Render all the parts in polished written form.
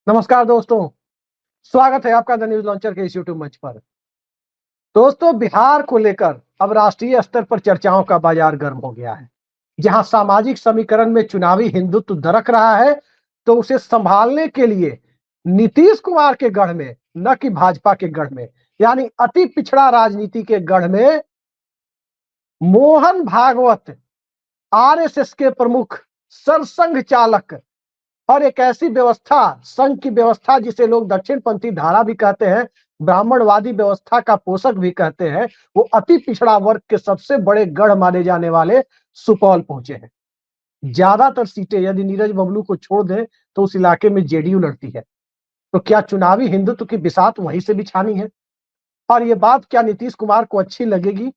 नमस्कार दोस्तों, स्वागत है आपका द न्यूज लॉन्चर के इस यूट्यूब मंच पर। दोस्तों, बिहार को लेकर अब राष्ट्रीय स्तर पर चर्चाओं का बाजार गर्म हो गया है। जहां सामाजिक समीकरण में चुनावी हिंदुत्व दरक रहा है, तो उसे संभालने के लिए नीतीश कुमार के गढ़ में, न कि भाजपा के गढ़ में, यानी अति पिछड़ा राजनीति के गढ़ में मोहन भागवत, आरएसएस के प्रमुख, सरसंघ चालक और एक ऐसी व्यवस्था, संघ की व्यवस्था जिसे लोग दक्षिणपंथी धारा भी कहते हैं, ब्राह्मणवादी व्यवस्था का पोषक भी कहते हैं, वो अति पिछड़ा वर्ग के सबसे बड़े गढ़ माने जाने वाले सुपौल पहुंचे हैं। ज्यादातर सीटें यदि नीरज बबलू को छोड़ दें तो उस इलाके में जेडीयू लड़ती है। तो क्या चुनावी हिंदुत्व की बिसात वहीं से भी छानी है? और ये बात क्या नीतीश कुमार को अच्छी लगेगी?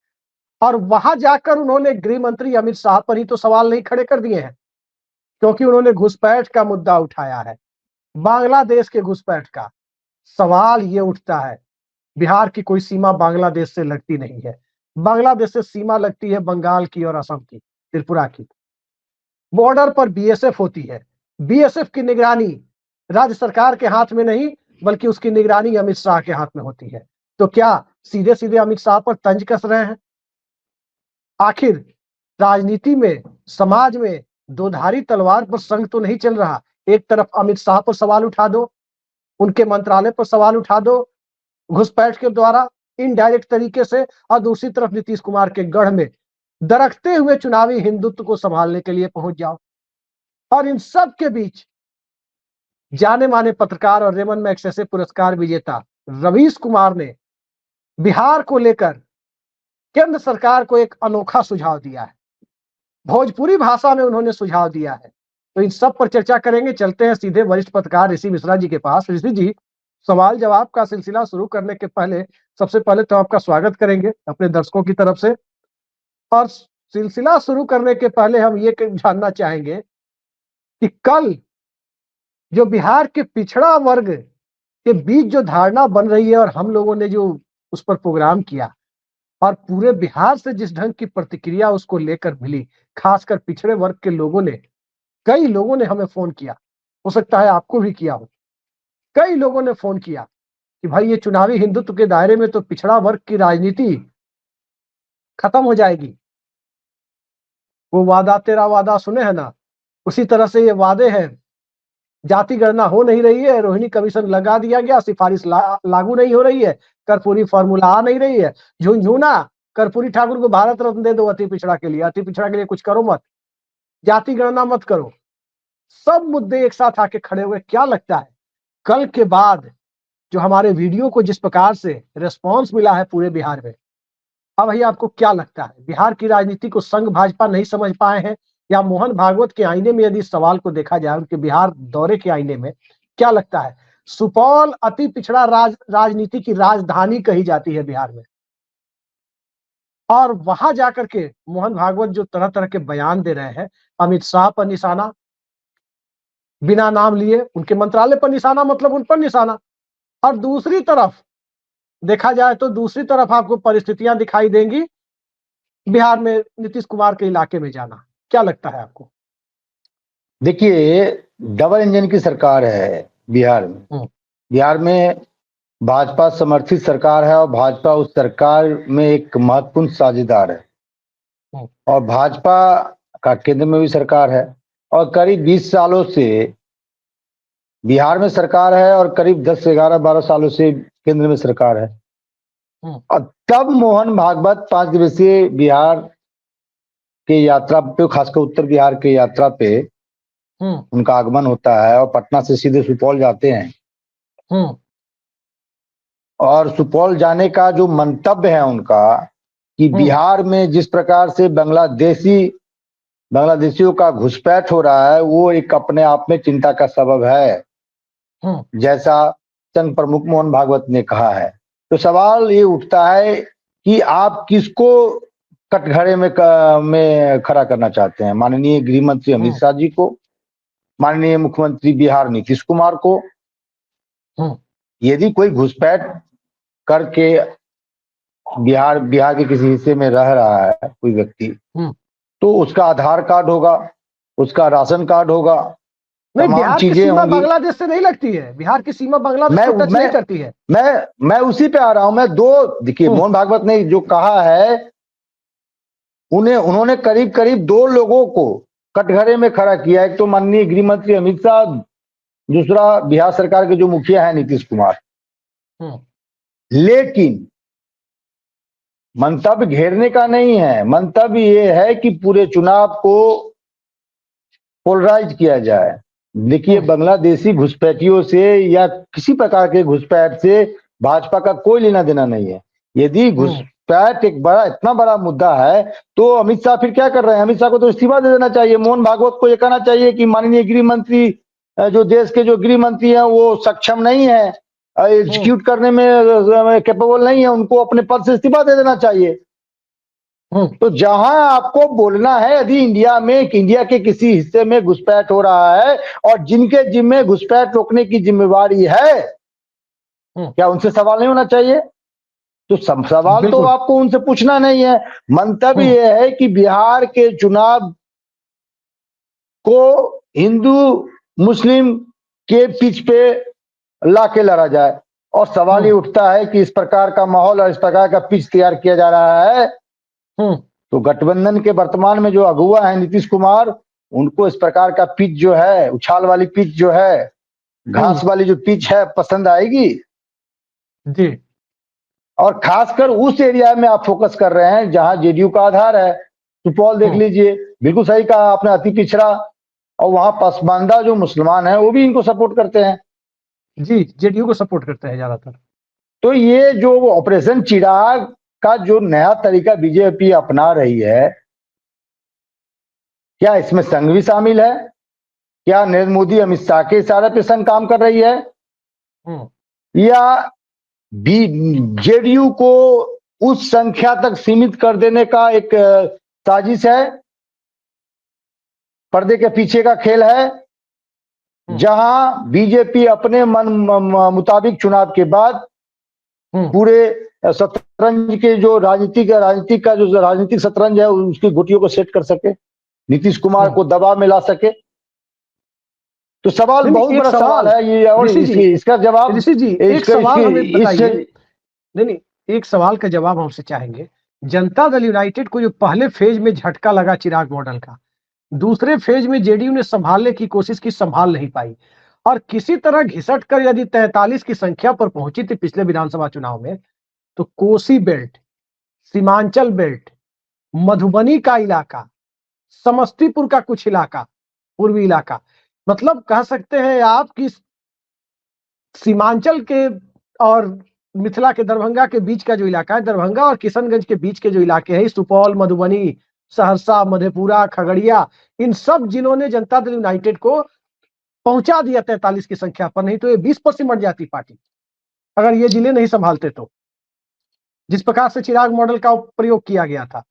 और वहां जाकर उन्होंने गृह मंत्री अमित शाह पर ही तो सवाल नहीं खड़े कर दिए हैं, क्योंकि उन्होंने घुसपैठ का मुद्दा उठाया है। बांग्लादेश के घुसपैठ का सवाल ये उठता है, बिहार की कोई सीमा बांग्लादेश से लगती नहीं है। बांग्लादेश से सीमा लगती है बंगाल की और असम की, त्रिपुरा की। बॉर्डर पर बीएसएफ होती है। बीएसएफ की निगरानी राज्य सरकार के हाथ में नहीं, बल्कि उसकी निगरानी अमित शाह के हाथ में होती है। तो क्या सीधे सीधे अमित शाह पर तंज कस रहे हैं? आखिर राजनीति में, समाज में दोधारी तलवार पर संग तो नहीं चल रहा। एक तरफ अमित शाह पर सवाल उठा दो, उनके मंत्रालय पर सवाल उठा दो घुसपैठ के द्वारा इनडायरेक्ट तरीके से, और दूसरी तरफ नीतीश कुमार के गढ़ में दरकते हुए चुनावी हिंदुत्व को संभालने के लिए पहुंच जाओ। और इन सब के बीच जाने माने पत्रकार और रेमन मैग्सेसे पुरस्कार विजेता रवीश कुमार ने बिहार को लेकर केंद्र सरकार को एक अनोखा सुझाव दिया है। भोजपुरी भाषा में उन्होंने सुझाव दिया है। तो इन सब पर चर्चा करेंगे। चलते हैं सीधे वरिष्ठ पत्रकार ऋषि मिश्रा जी के पास। ऋषि जी, सवाल जवाब का सिलसिला शुरू करने के पहले सबसे पहले तो आपका स्वागत करेंगे अपने दर्शकों की तरफ से। और सिलसिला शुरू करने के पहले हम ये जानना चाहेंगे कि कल जो बिहार के पिछड़ा वर्ग के बीच जो धारणा बन रही है, और हम लोगों ने जो उस पर प्रोग्राम किया, और पूरे बिहार से जिस ढंग की प्रतिक्रिया उसको लेकर मिली, खासकर पिछड़े वर्ग के लोगों ने, कई लोगों ने हमें फोन किया, हो सकता है आपको भी किया हो। कई लोगों ने फोन किया कि भाई ये चुनावी हिंदुत्व के दायरे में तो पिछड़ा वर्ग की राजनीति खत्म हो जाएगी। वो वादा तेरा वादा सुने है ना, उसी तरह से ये वादे हैं। जाति गणना हो नहीं रही है, रोहिणी कमीशन लगा दिया गया, सिफारिश लागू नहीं हो रही है, कर्पूरी फॉर्मूला आ नहीं रही है, झुनझुना कर्पूरी ठाकुर को भारत रत्न दे दो अति पिछड़ा के लिए, अति पिछड़ा के लिए कुछ करो मत, जाति गणना मत करो। सब मुद्दे एक साथ आके खड़े हुए। क्या लगता है कल के बाद जो हमारे वीडियो को जिस प्रकार से रिस्पॉन्स मिला है पूरे बिहार में, अब भैया आपको क्या लगता है, बिहार की राजनीति को संघ भाजपा नहीं समझ पाए हैं, या मोहन भागवत के आईने में यदि इस सवाल को देखा जाए, उनके बिहार दौरे के आईने में क्या लगता है? सुपौल अति पिछड़ा राजनीति की राजधानी कही जाती है बिहार में, और वहां जाकर के मोहन भागवत जो तरह तरह के बयान दे रहे हैं, अमित शाह पर निशाना, बिना नाम लिए उनके मंत्रालय पर निशाना, मतलब उन पर निशाना। और दूसरी तरफ देखा जाए तो दूसरी तरफ आपको परिस्थितियां दिखाई देंगी बिहार में नीतीश कुमार के इलाके में जाना। क्या लगता है आपको? देखिए, डबल इंजन की सरकार है बिहार में। बिहार में भाजपा समर्थित सरकार है, और भाजपा उस सरकार में एक महत्वपूर्ण साझेदार है। और भाजपा का केंद्र में भी सरकार है, और करीब 20 सालों से बिहार में सरकार है, और करीब 10 से 11 12 सालों से केंद्र में सरकार है। और तब मोहन भागवत 5 दिवसीय बिहार के यात्रा पे, खासकर उत्तर बिहार के यात्रा पे उनका आगमन होता है, और पटना से सीधे सुपौल जाते हैं। और सुपौल जाने का जो मंतव्य है उनका, कि बिहार में जिस प्रकार से बांग्लादेशियों का घुसपैठ हो रहा है, वो एक अपने आप में चिंता का सबब है, जैसा संघ प्रमुख मोहन भागवत ने कहा है। तो सवाल ये उठता है कि आप किसको कटघरे में खड़ा करना चाहते हैं? माननीय गृह मंत्री अमित शाह जी को, माननीय मुख्यमंत्री बिहार नीतीश कुमार को? यदि कोई घुसपैठ करके बिहार के किसी हिस्से में रह रहा है कोई व्यक्ति, तो उसका आधार कार्ड होगा, उसका राशन कार्ड होगा, नहीं, तमाम बिहार की चीजें सीमा होंगी। बांग्लादेश से नहीं लगती है, बिहार की सीमा बांग्लादेश मैं को टच नहीं मैं करती है। मैं उसी पे आ रहा हूं। मैं देखिए, मोहन भागवत ने जो कहा है, उन्होंने करीब करीब दो लोगों को कटघरे में खड़ा किया। एक तो माननीय गृह मंत्री अमित शाह, दूसरा बिहार सरकार के जो मुखिया है नीतीश कुमार। लेकिन मंतव्य घेरने का नहीं है, मंतव्य ये है कि पूरे चुनाव को पोलराइज किया जाए। देखिए, बांग्लादेशी घुसपैठियों से या किसी प्रकार के घुसपैठ से भाजपा का कोई लेना देना नहीं है। यदि घुसपैठ एक बड़ा, इतना बड़ा मुद्दा है, तो अमित शाह फिर क्या कर रहे हैं? अमित शाह को तो इस्तीफा दे देना चाहिए। मोहन भागवत को यह कहना चाहिए कि माननीय गृह मंत्री, जो देश के जो गृह मंत्री हैं, वो सक्षम नहीं है, एग्जीक्यूट करने में कैपेबल नहीं है, उनको अपने पद से इस्तीफा दे देना चाहिए। तो जहां आपको बोलना है, यदि इंडिया के किसी हिस्से में घुसपैठ हो रहा है और जिनके जिम्मे घुसपैठ रोकने की जिम्मेवारी है, क्या उनसे सवाल नहीं होना चाहिए? तो सवाल तो आपको उनसे पूछना नहीं है। मंतव्य यह है कि बिहार के चुनाव को हिंदू मुस्लिम के पिच पे लाके लड़ा जाए। और सवाल ये उठता है कि इस प्रकार का माहौल और इस प्रकार का पिच तैयार किया जा रहा है, तो गठबंधन के वर्तमान में जो अगुवा है नीतीश कुमार, उनको इस प्रकार का पिच जो है, उछाल वाली पिच जो है, घास वाली जो पिच है, पसंद आएगी जी। और खासकर उस एरिया में आप फोकस कर रहे हैं जहां जेडीयू का आधार है। सुपौल देख लीजिए, बिल्कुल सही कहा आपने, अति पिछड़ा, और वहां पसमानदा जो मुसलमान है वो भी इनको सपोर्ट करते हैं। जी, जेडीयू को सपोर्ट करते हैं ज्यादातर। तो ये जो ऑपरेशन चिराग का जो नया तरीका बीजेपी अपना रही है, क्या इसमें संघ भी शामिल है? क्या नरेंद्र मोदी अमित शाह के इशारे पे संघ काम कर रही है, या जेडीयू को उस संख्या तक सीमित कर देने का एक साजिश है, पर्दे के पीछे का खेल है, जहां बीजेपी अपने मन मुताबिक चुनाव के बाद पूरे शतरंज के जो राजनीतिक शतरंज है, उसकी गुटियों को सेट कर सके, नीतीश कुमार को दबाव में ला सके? तो सवाल बहुत बड़ा सवाल है ये। और इसका जवाब, ऋषि जी, एक सवाल हमें बताइए। नहीं, एक सवाल का जवाब हमसे चाहेंगे। जनता दल यूनाइटेड को जो पहले फेज में झटका लगा चिराग मॉडल का, दूसरे फेज में जेडीयू ने संभालने की कोशिश की, संभाल नहीं पाई, और किसी तरह घिसट कर यदि 43 की संख्या पर पहुंची थी पिछले विधानसभा चुनाव में, तो कोसी बेल्ट, सीमांचल बेल्ट, मधुबनी का इलाका, समस्तीपुर का कुछ इलाका, पूर्वी इलाका, मतलब कह सकते हैं आप कि सीमांचल के और मिथिला के दरभंगा के बीच का जो इलाका है, दरभंगा और किशनगंज के बीच के जो इलाके हैं, सुपौल, मधुबनी, सहरसा, मधेपुरा, खगड़िया, इन सब जिलों ने जनता दल यूनाइटेड को पहुंचा दिया 43 की संख्या पर। नहीं तो ये 20 पर सिमट जाती पार्टी, अगर ये जिले नहीं संभालते तो, जिस प्रकार से चिराग मॉडल का प्रयोग किया गया था।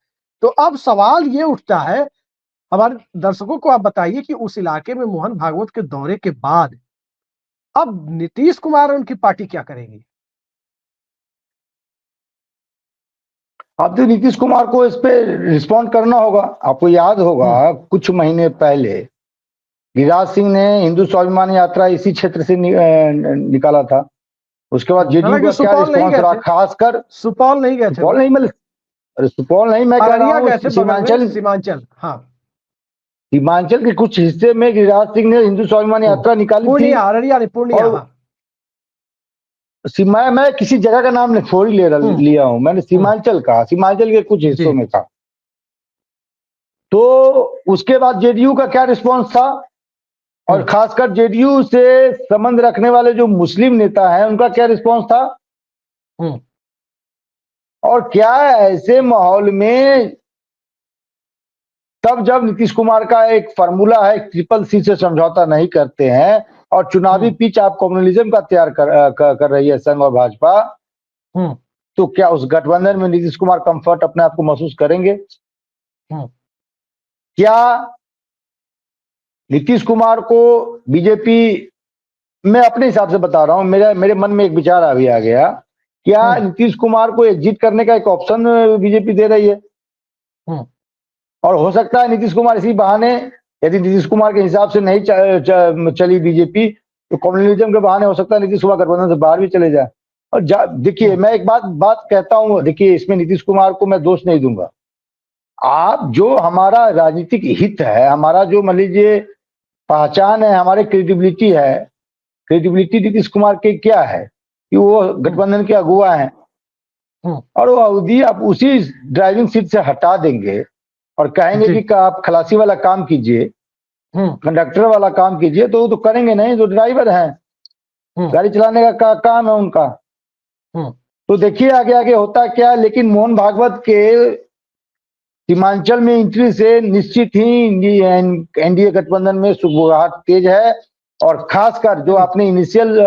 तो अब सवाल ये उठता है, हमारे दर्शकों को आप बताइए कि उस इलाके में मोहन भागवत के दौरे के बाद अब नीतीश कुमार और उनकी पार्टी क्या करेगी? अब तो नीतीश कुमार को इस पे रिस्पॉन्ड करना होगा। आपको याद होगा कुछ महीने पहले गिरिराज सिंह ने हिंदू स्वाभिमान यात्रा इसी क्षेत्र से निकाला था। उसके बाद जेडीयू का क्या रिस्पॉन्स रहा? खासकर सुपौल नहीं गए थे। सुपौल नहीं, मतलब अरे सुपौल नहीं, मैं कह रहा हूँ सीमांचल, हाँ, सीमांचल के कुछ हिस्से में गिरिराज सिंह ने हिंदू स्वाभिमान यात्रा निकाली थी। पूर्णिया, मैं किसी जगह का नाम थोड़ी लिया हूं, मैंने सीमांचल कहा, सीमांचल के कुछ हिस्सों में था। तो उसके बाद जेडीयू का क्या रिस्पांस था, और खासकर जेडीयू से संबंध रखने वाले जो मुस्लिम नेता हैं उनका क्या रिस्पांस था? और क्या ऐसे माहौल में तब जब नीतीश कुमार का एक फार्मूला है, ट्रिपल सी से समझौता नहीं करते हैं और चुनावी पिच आप कम्युनलिज्म का तैयार कर रही है संघ और भाजपा, तो क्या उस गठबंधन में नीतीश कुमार कंफर्ट अपने आप को महसूस करेंगे? क्या नीतीश कुमार को बीजेपी, मैं अपने हिसाब से बता रहा हूं, मेरे मन में एक विचार अभी आ गया, क्या नीतीश कुमार को एग्जिट करने का एक ऑप्शन बीजेपी दे रही है? और हो सकता है नीतीश कुमार इसी बहाने यदि नीतीश कुमार के हिसाब से नहीं चली बीजेपी तो कम्युनलिज्म के बहाने हो सकता है नीतीश कुमार गठबंधन से बाहर भी चले जाए। और देखिए मैं एक बात कहता हूँ, देखिए इसमें नीतीश कुमार को मैं दोष नहीं दूंगा। आप जो हमारा राजनीतिक हित है, हमारा जो मान लीजिए पहचान है, हमारे क्रेडिबिलिटी है, क्रेडिबिलिटी नीतीश कुमार के क्या है कि वो गठबंधन के अगुवा हैं, और वो अवधि आप उसी ड्राइविंग सीट से हटा देंगे और कहेंगे कि आप खलासी वाला काम कीजिए, कंडक्टर वाला काम कीजिए, तो वो तो करेंगे नहीं, जो ड्राइवर हैं, गाड़ी चलाने का काम है उनका। तो देखिए आगे आगे होता क्या है। लेकिन मोहन भागवत के सीमांचल में एंट्री से निश्चित ही एनडीए गठबंधन में सुगबुगाहट तेज है। और खासकर जो आपने इनिशियल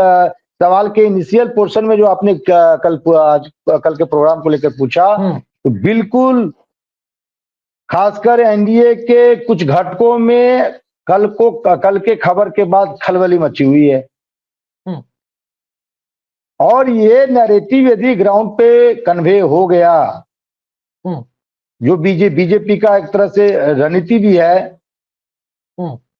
सवाल के इनिशियल पोर्शन में जो आपने कल के प्रोग्राम को लेकर पूछा, तो बिल्कुल खासकर एनडीए के कुछ घटकों में कल के खबर के बाद खलबली मची हुई है। और ये नैरेटिव यदि ग्राउंड पे कन्वे हो गया, जो बीजेपी का एक तरह से रणनीति भी है,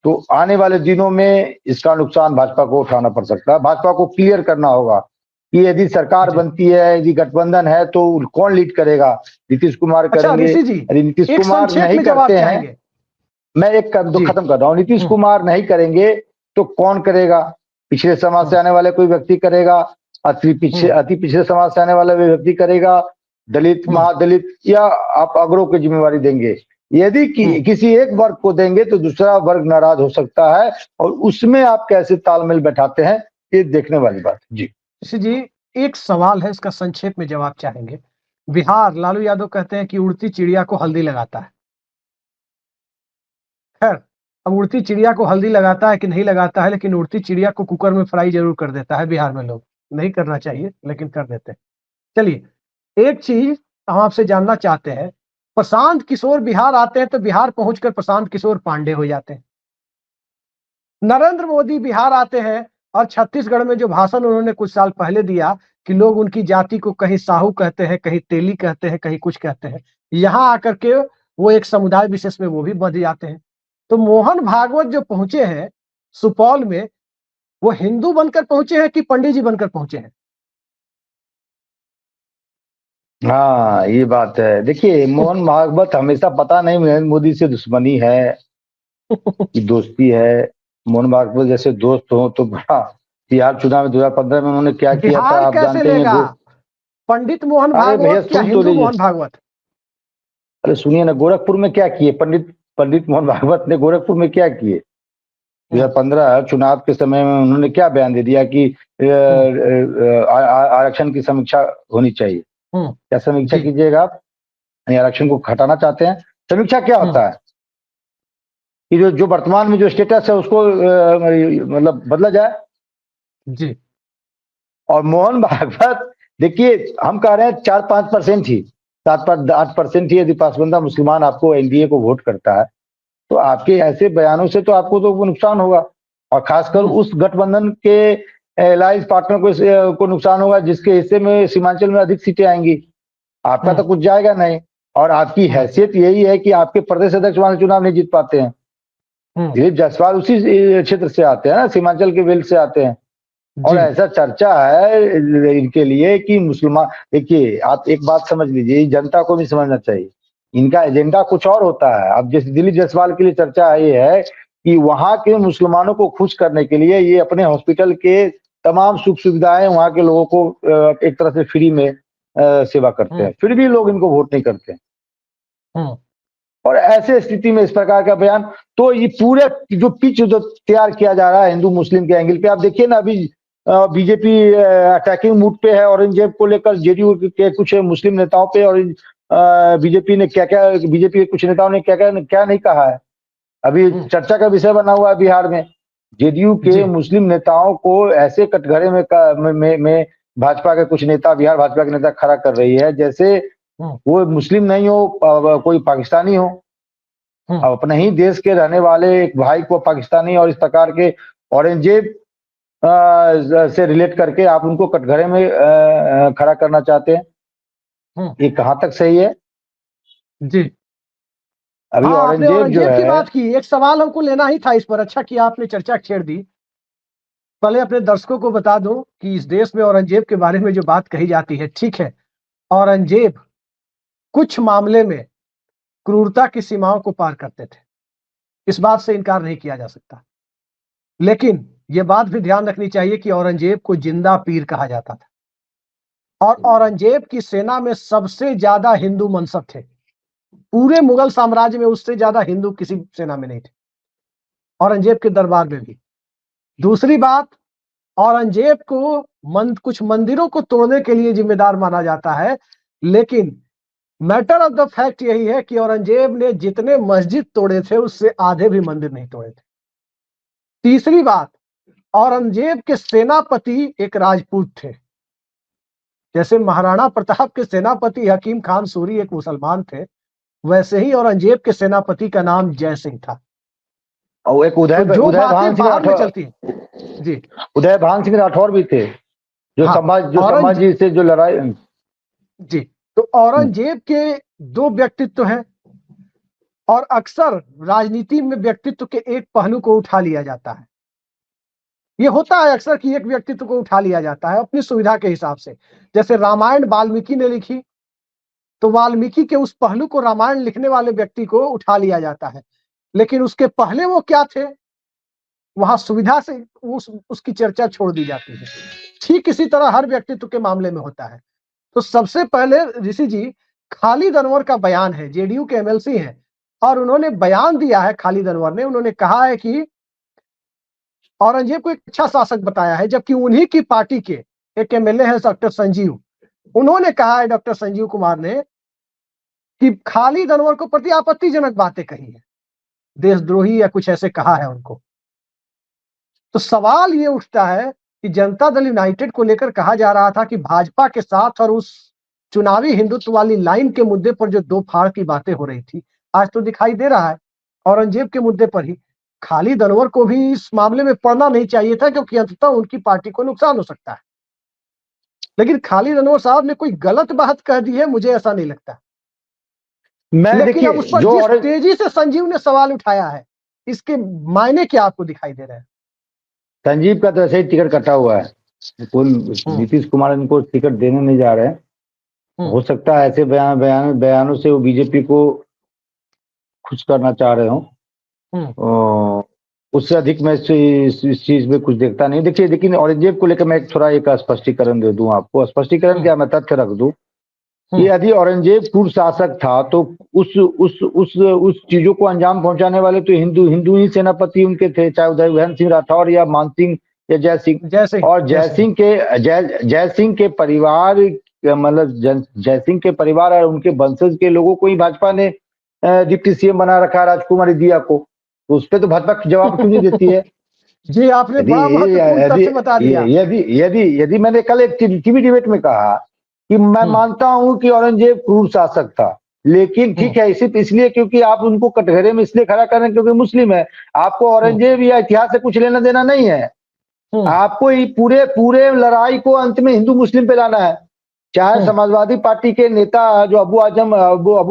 तो आने वाले दिनों में इसका नुकसान भाजपा को उठाना पड़ सकता है। भाजपा को क्लियर करना होगा कि यदि सरकार बनती है, यदि गठबंधन है, तो कौन लीड करेगा? नीतीश कुमार करेंगे? यदि नीतीश कुमार नहीं करते हैं, मैं एक खत्म कर रहा हूँ, नीतीश कुमार नहीं करेंगे तो कौन करेगा? पिछले समाज से आने वाले कोई व्यक्ति करेगा, अति पिछले समाज से आने वाला व्यक्ति करेगा, दलित, महादलित, या आप अग्रों की जिम्मेवारी देंगे? यदि किसी एक वर्ग को देंगे तो दूसरा वर्ग नाराज हो सकता है, और उसमें आप कैसे तालमेल बैठाते हैं, ये देखने वाली बात। जी एक सवाल है, इसका संक्षेप में जवाब चाहेंगे। बिहार, लालू यादव कहते हैं कि उड़ती चिड़िया को हल्दी लगाता है। खैर, अब उड़ती चिड़िया को हल्दी लगाता है कि नहीं लगाता है, लेकिन उड़ती चिड़िया को कुकर में फ्राई जरूर कर देता है बिहार में लोग। नहीं करना चाहिए, लेकिन कर देते हैं। चलिए, एक चीज हम आपसे जानना चाहते हैं, प्रशांत किशोर बिहार आते हैं तो बिहार पहुंचकर प्रशांत किशोर पांडे हो जाते हैं। नरेंद्र मोदी बिहार आते हैं और छत्तीसगढ़ में जो भाषण उन्होंने कुछ साल पहले दिया कि लोग उनकी जाति को कहीं साहू कहते हैं, कहीं तेली कहते हैं, कहीं कुछ कहते हैं, यहां आकर के वो एक समुदाय विशेष में वो भी बंध जाते हैं। तो मोहन भागवत जो पहुंचे हैं सुपौल में, वो हिंदू बनकर पहुंचे हैं कि पंडित जी बनकर पहुंचे हैं? हाँ, ये बात है। देखिए, मोहन भागवत हमेशा पता नहीं नरेंद्र मोदी से दुश्मनी है कि दोस्ती है। मोहन भागवत जैसे दोस्त हो तो बड़ा, बिहार चुनाव में 2015 में उन्होंने क्या किया था आप जानते हैं? पंडित मोहन भागवत क्या हिंदू मोहन भागवत? अरे सुनिए ना, गोरखपुर में क्या किए पंडित मोहन भागवत ने? गोरखपुर में क्या किए? 2015 चुनाव के समय में उन्होंने क्या बयान दे दिया कि आरक्षण की समीक्षा होनी चाहिए। क्या समीक्षा कीजिएगा आप? आरक्षण को हटाना चाहते हैं? समीक्षा क्या होता है कि जो वर्तमान में जो स्टेटस है उसको मतलब बदला जाए जी। और मोहन भागवत, देखिए हम कह रहे हैं 4-5% ही, 7-8% ही यदि पासबंदा मुसलमान आपको एनडीए को वोट करता है, तो आपके ऐसे बयानों से तो आपको तो नुकसान होगा। और खासकर उस गठबंधन के अलायंस पार्टनर को नुकसान होगा जिसके हिस्से में सीमांचल में अधिक सीटें आएंगी। आपका तो कुछ जाएगा नहीं, और आपकी हैसियत यही है कि आपके प्रदेश अध्यक्ष वहां से चुनाव नहीं जीत पाते हैं। दिलीप जायसवाल उसी क्षेत्र से आते हैं ना, सीमांचल के बेल्ट से आते हैं। और ऐसा चर्चा है इनके लिए कि मुसलमान, देखिए आप एक बात समझ लीजिए, जनता को भी समझना चाहिए, इनका एजेंडा कुछ और होता है। अब जैसे दिलीप जायसवाल के लिए चर्चा ये है कि वहां के मुसलमानों को खुश करने के लिए ये अपने हॉस्पिटल के तमाम सुख सुविधाएं वहां के लोगों को एक तरह से फ्री में सेवा करते हैं, फिर भी लोग इनको वोट नहीं करते। और ऐसे स्थिति में इस प्रकार का बयान, तो ये पूरे जो पिच जो तैयार किया जा रहा है हिंदू मुस्लिम के एंगल पे, आप देखिए ना, अभी बीजेपी अटैकिंग मूड पे है औरंगजेब को लेकर, जेडीयू के कुछ मुस्लिम नेताओं पे, और बीजेपी के कुछ नेताओं ने क्या नहीं कहा है। अभी चर्चा का विषय बना हुआ है बिहार में, जेडीयू के मुस्लिम नेताओं को ऐसे कटघरे में भाजपा के कुछ नेता, बिहार भाजपा के नेता खड़ा कर रही है जैसे वो मुस्लिम नहीं हो, कोई पाकिस्तानी हो। अब अपने ही देश के रहने वाले एक भाई को पाकिस्तानी और इस प्रकार के औरंगजेब से रिलेट करके आप उनको कटघरे में खड़ा करना चाहते हैं, ये कहां तक सही है? जी अभी हाँ, आपने औरंगजेब जो औरंगजेब की है, बात की, एक सवाल हमको लेना ही था इस पर। अच्छा किया आपने चर्चा छेड़ दी। पहले अपने दर्शकों को बता दूं कि इस देश में औरंगजेब के बारे में जो बात कही जाती है, ठीक है, औरंगजेब कुछ मामले में क्रूरता की सीमाओं को पार करते थे, इस बात से इनकार नहीं किया जा सकता। लेकिन यह बात भी ध्यान रखनी चाहिए कि औरंगजेब को जिंदा पीर कहा जाता था और औरंगजेब की सेना में सबसे ज्यादा हिंदू मनसब थे। पूरे मुगल साम्राज्य में उससे ज्यादा हिंदू किसी सेना में नहीं थे, औरंगजेब के दरबार में भी। दूसरी बात, औरंगजेब को कुछ मंदिरों को तोड़ने के लिए जिम्मेदार माना जाता है, लेकिन मैटर ऑफ द फैक्ट यही है कि औरंगजेब ने जितने मस्जिद तोड़े थे उससे आधे भी मंदिर नहीं तोड़े थे। तीसरी बात, औरंगजेब के सेनापति एक राजपूत थे। जैसे महाराणा प्रताप के सेनापति हकीम खान सूरी एक मुसलमान थे, वैसे ही औरंगजेब के सेनापति का नाम जय सिंह था। और एक तो जो उदय भान बातें सिंह बाहर में राठौर, चलती जी, उदय भान सिंह राठौर भी थे, जो हाँ, संभाजी से जो लड़ाई। जी, तो औरंगजेब के दो व्यक्तित्व हैं और अक्सर राजनीति में व्यक्तित्व के एक पहलू को उठा लिया जाता है। ये होता है अक्सर कि एक व्यक्तित्व को उठा लिया जाता है अपनी सुविधा के हिसाब से। जैसे रामायण वाल्मीकि ने लिखी, तो वाल्मीकि के उस पहलू को रामायण लिखने वाले व्यक्ति को उठा लिया जाता है, लेकिन उसके पहले वो क्या थे, वहां सुविधा से उसकी चर्चा छोड़ दी जाती है। ठीक इसी तरह हर व्यक्तित्व के मामले में होता है। तो सबसे पहले ऋषि जी, खालिद अनवर का बयान है, जेडीयू के एमएलसी हैं और उन्होंने बयान दिया है, खालिद अनवर ने, उन्होंने कहा है कि औरंगजेब को एक अच्छा शासक बताया है, जबकि उन्हीं की पार्टी के एक एमएलए है डॉक्टर संजीव, उन्होंने कहा है, डॉक्टर संजीव कुमार ने, कि खालिद अनवर को प्रति आपत्तिजनक बातें कही है, देशद्रोही या कुछ ऐसे कहा है उनको। तो सवाल ये उठता है कि जनता दल यूनाइटेड को लेकर कहा जा रहा था कि भाजपा के साथ और उस चुनावी हिंदुत्व वाली लाइन के मुद्दे पर जो दो फाड़ की बातें हो रही थी, आज तो दिखाई दे रहा है औरंगजेब के मुद्दे पर ही। खालिद अनवर को भी इस मामले में पड़ना नहीं चाहिए था, क्योंकि अंततः उनकी पार्टी को नुकसान हो सकता है। लेकिन खालिद अनवर साहब ने कोई गलत बात कह दी है, मुझे ऐसा नहीं लगता। मैं लेकिन अब देखिए उस पर जिस तेजी से संजीव ने सवाल उठाया है, इसके मायने क्या आपको दिखाई दे रहे हैं? संजीव का तो ऐसे ही टिकट कटा हुआ है, नीतीश कुमार इनको टिकट देने नहीं जा रहे हैं। हो सकता है ऐसे बयानों से वो बीजेपी को खुश करना चाह रहे हो। उससे अधिक मैं इस चीज में कुछ देखता नहीं। देखिए, लेकिन औरंगजेब को लेकर मैं थोड़ा एक स्पष्टीकरण दे दूं आपको। स्पष्टीकरण क्या, मैं तथ्य रख दूं कि यदि औरंगजेब पूर्व शासक था तो उस चीजों को अंजाम पहुंचाने वाले तो हिंदू ही सेनापति उनके थे, चाहे उदय सिंह राठौर या मान सिंह या जय सिंह। और जय सिंह के परिवार, मतलब जय सिंह के परिवार और उनके वंशज के लोगों को ही भाजपा ने डिप्टी सीएम बना रखा, राजकुमारी दिया को। तो उस पर तो भाजपा जवाब क्यों नहीं देती है? जी, आपने बड़ा महत्वपूर्ण तथ्य बता दिया। यदि मैंने कल एक टीवी डिबेट में कहा कि मैं मानता हूं कि औरंगजेब क्रूर शासक था, लेकिन ठीक है इसलिए क्योंकि आप उनको कटघरे में इसलिए खड़ा कर रहे हैं क्योंकि मुस्लिम है। आपको औरंगजेब या इतिहास से कुछ लेना देना नहीं है। आपको पूरे लड़ाई को अंत में हिंदू मुस्लिम पे लाना है। चाहे समाजवादी पार्टी के नेता जो अबू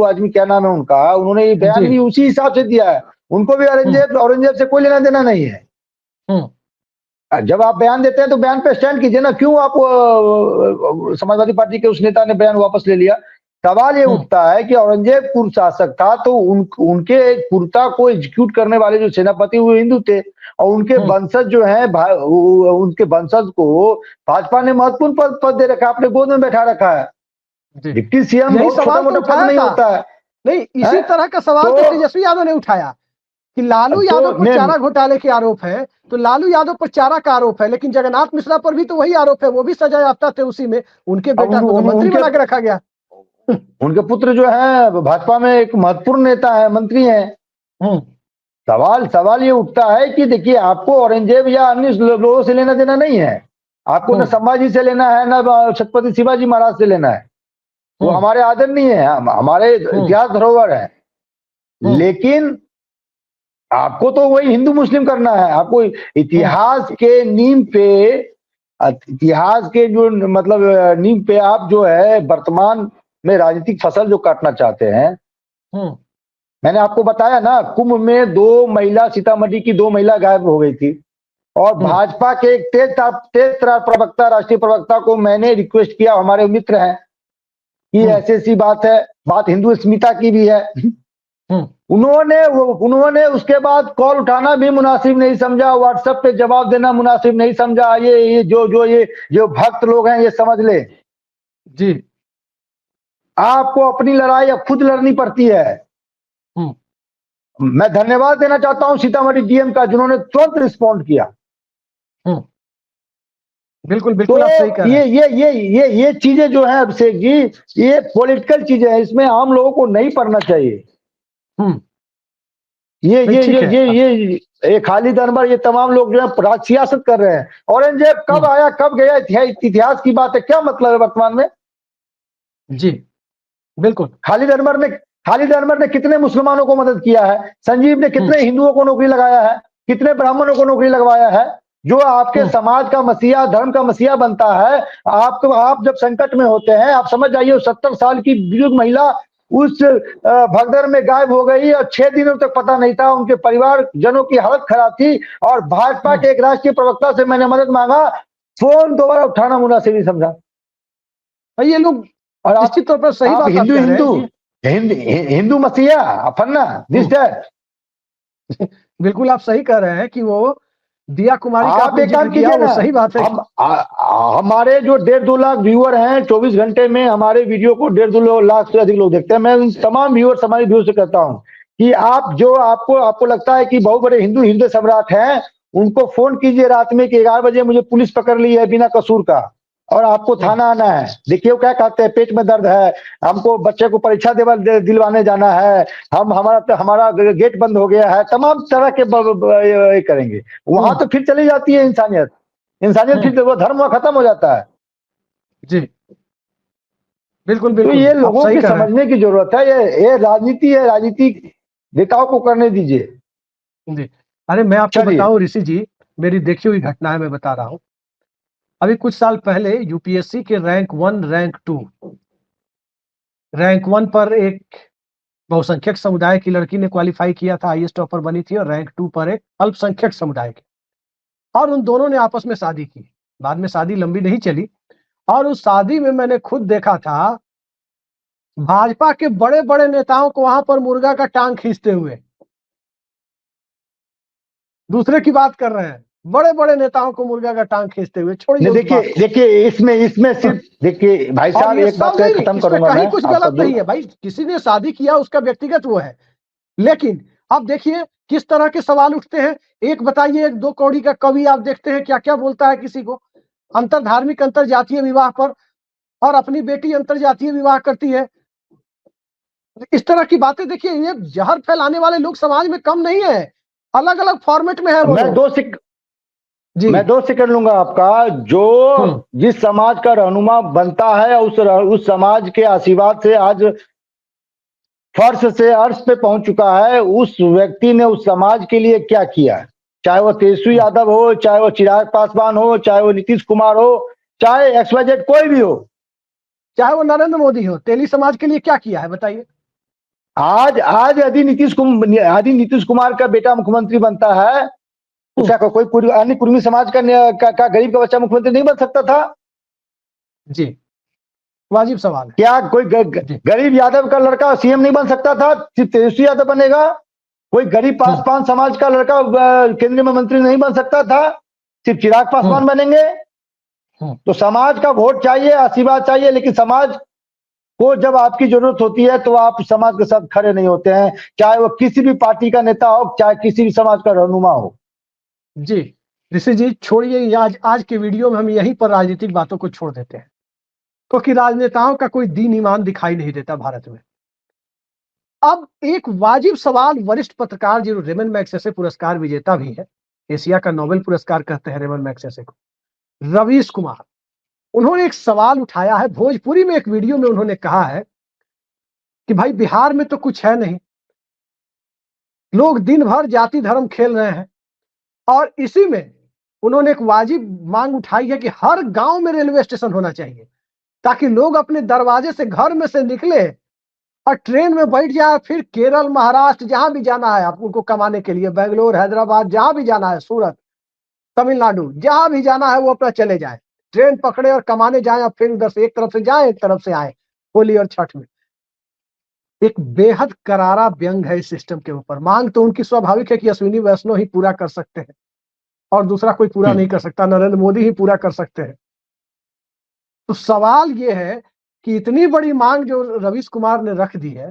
आजमी क्या नाम है उनका, उन्होंने ये बयान भी उसी हिसाब से दिया है। उनको भी औरंगजेब से कोई लेना देना नहीं है। जब आप बयान देते हैं तो बयान पे स्टैंड कीजिए ना। क्यों आप समाजवादी पार्टी के उस नेता ने बयान वापस ले लिया? सवाल ये उठता है कि औरंगजेब पूर्व शासक था तो उनके क्रूरता को एग्जीक्यूट करने वाले जो सेनापति वो हिंदू थे, और उनके वंशज जो हैं, उनके वंशज को भाजपा ने महत्वपूर्ण पद दे रखा है, अपने गोद में बैठा रखा है। डिप्टी सीएम बहुत छोटा मोटा पद नहीं होता है। नहीं, इसी तरह का सवाल तो तेजस्वी यादव ने उठाया कि लालू यादव पर चारा घोटाले के आरोप है, तो लालू यादव पर चारा का आरोप है, लेकिन जगन्नाथ मिश्रा पर भी तो वही आरोप है, वो भी सजा याफ्ता थे उसी में। उनके बेटा को तो मंत्री बना के रखा गया। उनके पुत्र जो है भाजपा में एक महत्वपूर्ण नेता है, मंत्री हैं। सवाल ये उठता है कि देखिए, आपको औरंगजेब या अन्य लोगों से लेना देना नहीं है। आपको न संभाजी से लेना है, न छत्रपति शिवाजी महाराज से लेना है। वो हमारे आदरणीय है, हमारे इतिहास धरोहर है। लेकिन आपको तो वही हिंदू मुस्लिम करना है। आपको इतिहास के नींव पे, इतिहास के जो मतलब नींव पे आप जो है वर्तमान में राजनीतिक फसल जो काटना चाहते हैं, मैंने आपको बताया ना, कुंभ में 2 महिला, सीतामढ़ी की 2 महिला गायब हो गई थी, और भाजपा के एक तेज प्रवक्ता, राष्ट्रीय प्रवक्ता को मैंने रिक्वेस्ट किया, हमारे मित्र हैं, कि ऐसी बात है, बात हिंदू अस्मिता की भी है। उन्होंने उसके बाद कॉल उठाना भी मुनासिब नहीं समझा, व्हाट्सएप पे जवाब देना मुनासिब नहीं समझा। ये जो भक्त लोग हैं, ये समझ ले जी, आपको अपनी लड़ाई अब खुद लड़नी पड़ती है। मैं धन्यवाद देना चाहता हूं सीतामढ़ी डीएम का, जिन्होंने तुरंत रिस्पॉन्ड किया। बिल्कुल बिल्कुल, तो आप सही कह रहे हैं। ये चीजें जो है अभिषेक जी, ये पॉलिटिकल चीजें हैं, इसमें आम लोगों को नहीं पढ़ना चाहिए। ये खालिद अनवर, ये तमाम लोग जो है सियासत कर रहे हैं। औरंगजेब कब आया कब गया, इतिहास की बात है, क्या मतलब है वर्तमान में? जी बिल्कुल। खालिद अनवर ने कितने मुसलमानों को मदद किया है? संजीव ने कितने हिंदुओं को नौकरी लगाया है? कितने ब्राह्मणों को नौकरी लगवाया है? जो आपके समाज का मसीहा, धर्म का मसीहा बनता है, आप जब संकट में होते हैं, आप समझ जाइए 70 साल की बुजुर्ग महिला उस भगदड़ में गायब हो गई, और 6 दिनों तक पता नहीं था, उनके परिवार जनों की हालत खराब थी, और भाजपा के एक राष्ट्रीय प्रवक्ता से मैंने मदद मांगा, फोन दोबारा उठाना मुनासिब नहीं समझा। ये लोग और निश्चित तौर पर सही बात हिंदू मसीहा फन्ना दिस दैट। बिल्कुल आप सही कह रहे हैं कि वो दिया कुमारी का आप एक काम किया, कीजिए वो ना, सही बात है। हमारे जो 1.5-2 लाख व्यूअर हैं, 24 घंटे में हमारे वीडियो को 1.5-2 लाख से अधिक लोग देखते हैं। मैं उन तमाम व्यूअर्स, हमारे व्यूअर से कहता हूं कि आप जो आपको लगता है कि बहुत बड़े हिंदू सम्राट हैं, उनको फोन कीजिए रात में कि 11 बजे मुझे पुलिस पकड़ ली है बिना कसूर का, और आपको थाना आना है। देखिए क्या कहते हैं, पेट में दर्द है, हमको बच्चे को परीक्षा दिलवाने जाना है, हमारा गेट बंद हो गया है, तमाम तरह के करेंगे। वहां तो फिर चली जाती है इंसानियत, फिर वो धर्म वहां खत्म हो जाता है। जी बिल्कुल बिल्कुल। तो ये लोगों की समझने की जरूरत है, ये राजनीति है, राजनीति नेताओं को करने दीजिए। जी, अरे मैं आपको बताऊं ऋषि जी, मेरी देखी हुई घटनाएं मैं बता रहा हूं। अभी कुछ साल पहले यूपीएससी के रैंक 1, रैंक 1 पर एक बहुसंख्यक समुदाय की लड़की ने क्वालिफाई किया था, आईएएस टॉपर बनी थी, और रैंक 2 पर एक अल्पसंख्यक समुदाय की, और उन दोनों ने आपस में शादी की। बाद में शादी लंबी नहीं चली, और उस शादी में मैंने खुद देखा था भाजपा के बड़े बड़े नेताओं को वहां पर मुर्गा का टांग खींचते हुए। दूसरे की बात कर रहे हैं, बड़े बड़े नेताओं को मुर्गा का टांग खींचते हुए। छोड़िए, देखिए इसमें सिर्फ देखिए भाई साहब, एक बात खत्म करूंगा मैं। कुछ गलत नहीं है भाई, किसी ने शादी किया उसका व्यक्तिगत वो है, लेकिन अब देखिए किस तरह के सवाल उठते हैं। एक बताइए, एक 2 कौड़ी का कवि आप देखते हैं क्या क्या बोलता है किसी को अंतर धार्मिक, अंतर जातीय विवाह पर, और अपनी बेटी अंतर जातीय विवाह करती है। इस तरह की बातें देखिए, ये जहर फैलाने वाले लोग समाज में कम नहीं है, अलग अलग फॉर्मेट में है वो। मैं 2 सेकंड लूंगा आपका। जो जिस समाज का रहनुमा बनता है, उस समाज के आशीर्वाद से आज फर्श से अर्श पे पहुंच चुका है, उस व्यक्ति ने उस समाज के लिए क्या किया, चाहे वो तेजस्वी यादव हो, चाहे वो चिराग पासवान हो, चाहे वो नीतीश कुमार हो, चाहे XYZ कोई भी हो, चाहे वो नरेंद्र मोदी हो, तेली समाज के लिए क्या किया है बताइए। आज यदि नीतीश कुमार का बेटा मुख्यमंत्री बनता है, क्या कोई अन्य कुर्मी समाज का गरीब का बच्चा मुख्यमंत्री नहीं बन सकता था? जी, वाजिब सवाल है। क्या कोई गरीब यादव का लड़का सीएम नहीं बन सकता था? सिर्फ तेजस्वी यादव बनेगा? कोई गरीब पासवान समाज का लड़का केंद्रीय में मंत्री नहीं बन सकता था? सिर्फ चिराग पासवान बनेंगे? तो समाज का वोट चाहिए, आशीर्वाद चाहिए, लेकिन समाज को जब आपकी जरूरत होती है तो आप समाज के साथ खड़े नहीं होते हैं, चाहे वो किसी भी पार्टी का नेता हो, चाहे किसी भी समाज का रहनुमा हो। जी ऋषि जी, छोड़िए, आज के वीडियो में हम यहीं पर राजनीतिक बातों को छोड़ देते हैं, क्योंकि राजनेताओं का कोई दीन ईमान दिखाई नहीं देता भारत में। अब एक वाजिब सवाल, वरिष्ठ पत्रकार जो रेमन मैगसेसे पुरस्कार विजेता भी है, एशिया का नोबेल पुरस्कार कहते हैं रेमन मैगसेसे को, रवीश कुमार, उन्होंने एक सवाल उठाया है। भोजपुरी में एक वीडियो में उन्होंने कहा है कि भाई बिहार में तो कुछ है नहीं, लोग दिन भर जाति धर्म खेल रहे हैं, और इसी में उन्होंने एक वाजिब मांग उठाई है कि हर गांव में रेलवे स्टेशन होना चाहिए, ताकि लोग अपने दरवाजे से, घर में से निकले और ट्रेन में बैठ जाए, फिर केरल, महाराष्ट्र, जहां भी जाना है आपको कमाने के लिए, बेंगलोर, हैदराबाद, जहां भी जाना है, सूरत, तमिलनाडु, जहां भी जाना है वो अपना चले जाए, ट्रेन पकड़े और कमाने जाए, और फिर उधर से एक तरफ से जाए एक तरफ से आए होली और छठ में। एक बेहद करारा व्यंग है इस सिस्टम के ऊपर। मांग तो उनकी स्वाभाविक है कि अश्विनी वैष्णव ही पूरा कर सकते हैं और दूसरा कोई पूरा नहीं कर सकता, नरेंद्र मोदी ही पूरा कर सकते हैं। तो सवाल ये है कि इतनी बड़ी मांग जो रवीश कुमार ने रख दी है,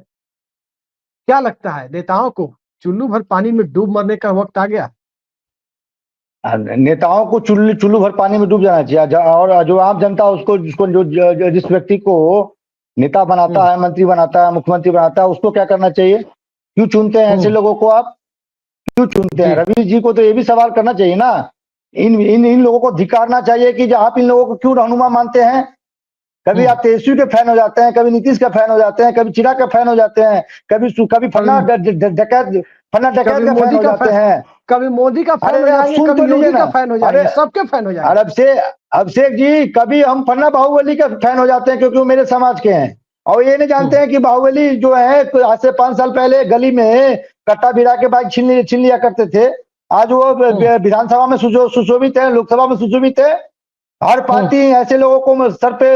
क्या लगता है नेताओं को चुल्लू भर पानी में डूब मरने का वक्त आ गया? नेताओं को चुल्लू भर पानी में डूब जाना चाहिए, और जो आम जनता उसको जिसको जिस व्यक्ति को नेता बनाता है, मंत्री बनाता है, मुख्यमंत्री बनाता है, उसको क्या करना चाहिए? क्यों चुनते हैं ऐसे लोगों को? आप क्यों चुनते हैं? रवीश जी को तो ये भी सवाल करना चाहिए ना। इन लोगों को धिकारना चाहिए कि आप इन लोगों को क्यों रहनुमा मानते हैं। कभी आप तेजस्वी के फैन हो जाते हैं, कभी नीतीश का फैन हो जाते हैं, कभी चिराग का फैन हो जाते हैं, कभी फन्ना डकैत का फैन हो जाते हैं, कभी मोदी का फैन हो जाएंगे, कभी योगी का फैन हो जाएंगे, सबके फैन हो जाएंगे। अभिषेक जी, कभी हम फन्ना बाहुबली का फैन हो जाते हैं क्योंकि वो मेरे समाज के हैं, और ये नहीं जानते हैं कि बाहुबली जो है आज से 5 साल पहले गली में कट्टा भिड़ा के बाइक छीन लिया करते थे। आज वो विधानसभा में सुशोभित है, लोकसभा में सुशोभित है। हर पार्टी ऐसे लोगों को सर पे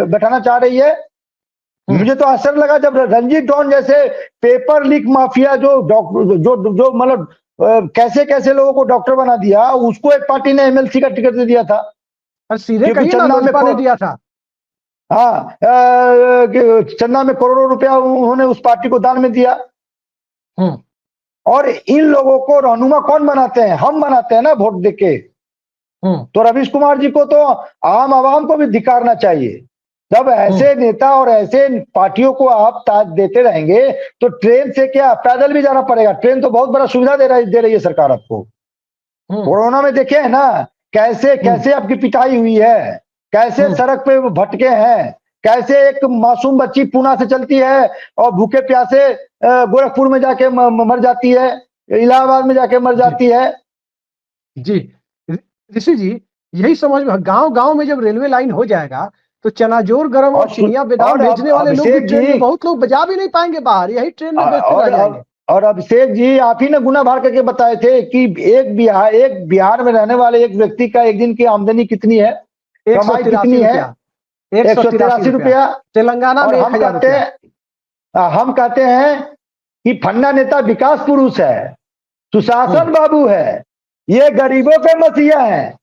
बैठाना चाह रही है। मुझे तो आश्चर्य लगा जब रंजीत डॉन जैसे पेपर लीक माफिया जो मतलब कैसे कैसे लोगों को डॉक्टर बना दिया, उसको एक पार्टी ने एमएलसी का टिकट दे दिया था। सीधे कहिए ना, लोजपा ने दिया था। हाँ, चंदा में करोड़ों रुपया उन्होंने उस पार्टी को दान में दिया। और इन लोगों को रहनुमा कौन बनाते हैं? हम बनाते हैं ना, वोट देके। तो रवीश कुमार जी को तो आम आवाम को भी धिकारना चाहिए। जब ऐसे नेता और ऐसे पार्टियों को आप ताज देते रहेंगे तो ट्रेन से क्या, पैदल भी जाना पड़ेगा। ट्रेन तो बहुत बड़ा सुविधा दे रही है सरकार आपको। कोरोना में देखे है ना कैसे कैसे आपकी पिटाई हुई है, कैसे सड़क पे भटके हैं, कैसे एक मासूम बच्ची पूना से चलती है और भूखे प्यासे गोरखपुर में जाके मर जाती है, इलाहाबाद में जाके मर जाती है। जी ऋषि जी, यही समझ में, गांव गांव में जब रेलवे लाइन हो जाएगा तो चनाजोर गरम और चिनिया बादाम भेजने वाले लोग भी ट्रेन में, बहुत लोग बजा भी नहीं पाएंगे बाहर, यही ट्रेन में बेचते रह जाएंगे। और अभिषेक जी, आप ही ने गुना भार करके बताए थे कि एक बिहार में रहने वाले एक व्यक्ति का एक दिन की आमदनी कितनी है, कमाई कितनी है? 183 रुपया। तेलंगाना में 1000 रुपया। हम कहते हैं कि फन्ना नेता विकास पुरुष है, सुशासन बाबू है, ये गरीबों के मसीहा है,